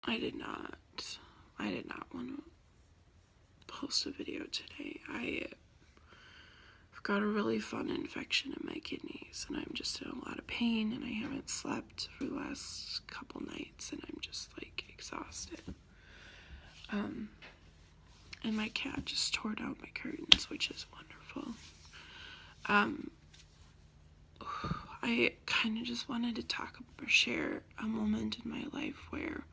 I did not want to post a video today. I've got a really fun infection in my kidneys, and I'm just in a lot of pain, and I haven't slept for the last couple nights, and I'm just like exhausted. And my cat just tore down my curtains, which is wonderful. I kind of just wanted to talk or share a moment in my life where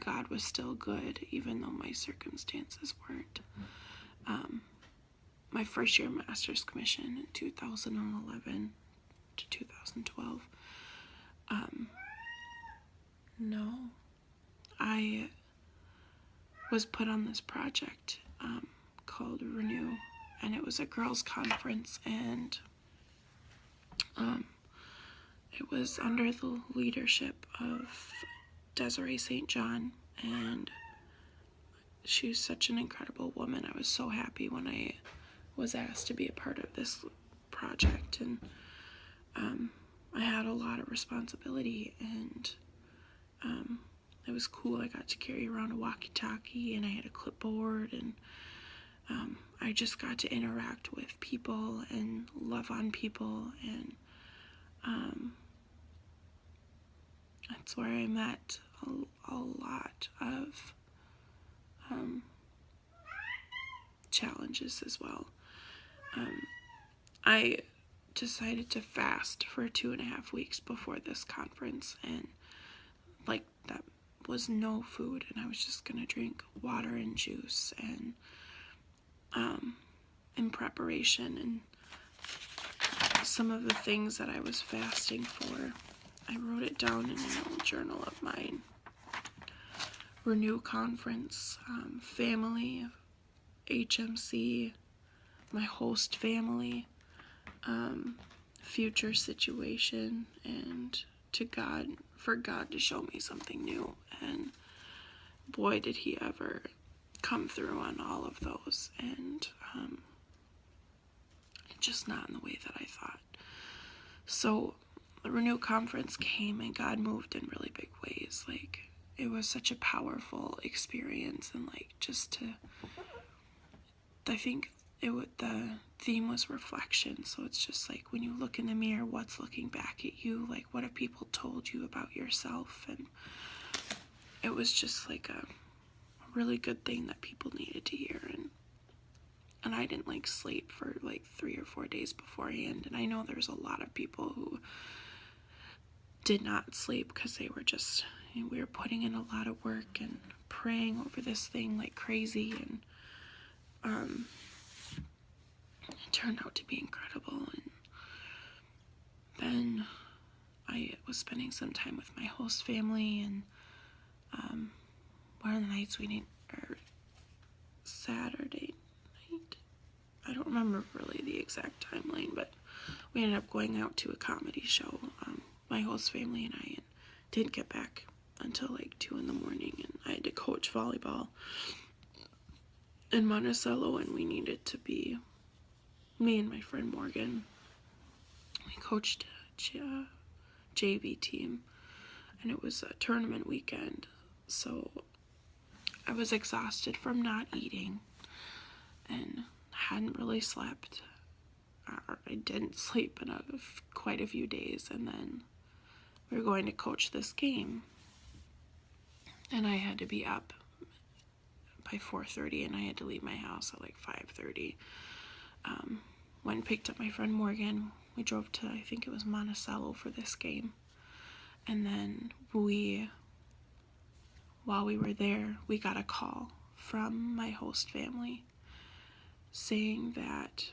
God was still good, even though my circumstances weren't. My first year master's commission in 2011 to 2012. I was put on this project called Renew, and it was a girls' conference, and it was under the leadership of Desiree St. John, and she's such an incredible woman. I was so happy when I was asked to be a part of this project, and I had a lot of responsibility, and it was cool. I got to carry around a walkie-talkie, and I had a clipboard, and I just got to interact with people and love on people, and that's where I met a lot of challenges as well. I decided to fast for 2.5 weeks before this conference, and like that was no food, and I was just gonna drink water and juice, and in preparation, and some of the things that I was fasting for, I wrote it down in an old journal of mine. Renew conference, family, HMC, my host family, future situation, and to God, for God to show me something new. And boy, did he ever come through on all of those, and just not in the way that I thought. So the Renew conference came, and God moved in really big ways. Like, it was such a powerful experience, and like just to, I think the theme was reflection. So it's just like when you look in the mirror, what's looking back at you? Like, what have people told you about yourself? And it was just like a really good thing that people needed to hear. And I didn't like sleep for like 3 or 4 days beforehand. And I know there's a lot of people who did not sleep because they were just, we were putting in a lot of work and praying over this thing like crazy. And it turned out to be incredible. And then I was spending some time with my host family, and one of the nights or Saturday night, I don't remember really the exact timeline, but we ended up going out to a comedy show, my host family and I, and didn't get back until like 2 in the morning, and I had to coach volleyball in Monticello, and we needed to be, me and my friend Morgan, we coached a JV team, and it was a tournament weekend, so I was exhausted from not eating and hadn't really slept. I didn't sleep in quite a few days, and then we were going to coach this game, and I had to be up by 4:30, and I had to leave my house at like 5:30. Went and picked up my friend Morgan. We drove to, I think it was Monticello, for this game, and then while we were there, we got a call from my host family saying that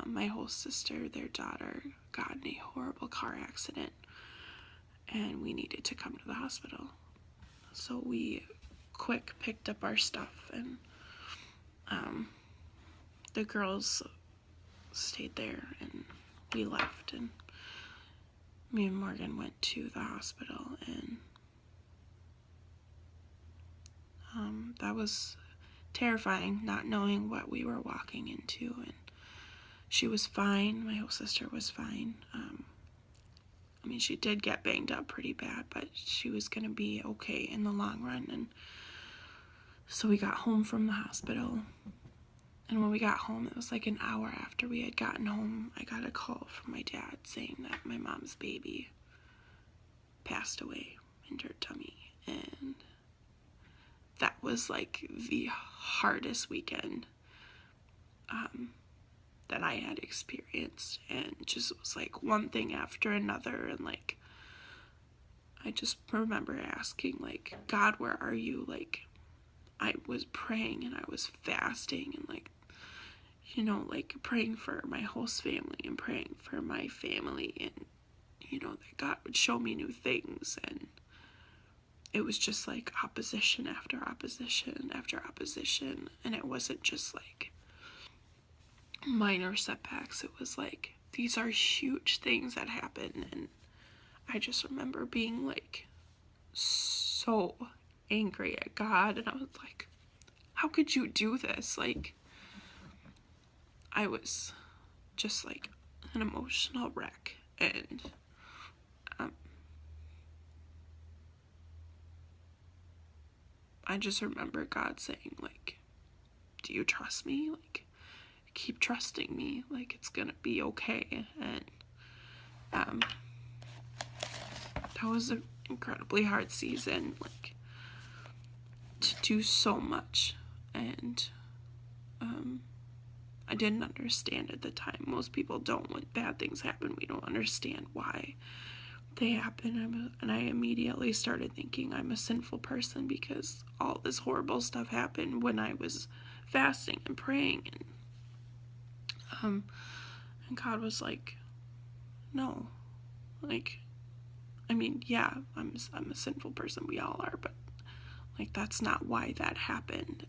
my host sister, their daughter, got in a horrible car accident, and we needed to come to the hospital. So we quick picked up our stuff, and the girls stayed there, and we left, and me and Morgan went to the hospital, and that was terrifying, not knowing what we were walking into. And she was fine, my whole sister was fine. mean, she did get banged up pretty bad, but she was going to be okay in the long run. And so we got home from the hospital. And when we got home, it was like an hour after we had gotten home, I got a call from my dad saying that my mom's baby passed away in her tummy. And that was like the hardest weekend that I had experienced, and just was like one thing after another. And like, I just remember asking, like, God, where are you? Like, I was praying and I was fasting and like, you know, like praying for my host family and praying for my family, and you know, that God would show me new things. And it was just like opposition after opposition after opposition. And it wasn't just like minor setbacks. It was like, these are huge things that happen. And I just remember being like so angry at God. And I was like, how could you do this? Like, I was just like an emotional wreck. And I just remember God saying, like, do you trust me? Like, keep trusting me. Like, it's gonna be okay. And that was an incredibly hard season, like, to do so much. And I didn't understand at the time. Most people don't. When bad things happen, we don't understand why they happen. And I immediately started thinking I'm a sinful person because all this horrible stuff happened when I was fasting and praying. And God was like, no. Like, I mean, yeah, I'm a sinful person. We all are. But like, that's not why that happened.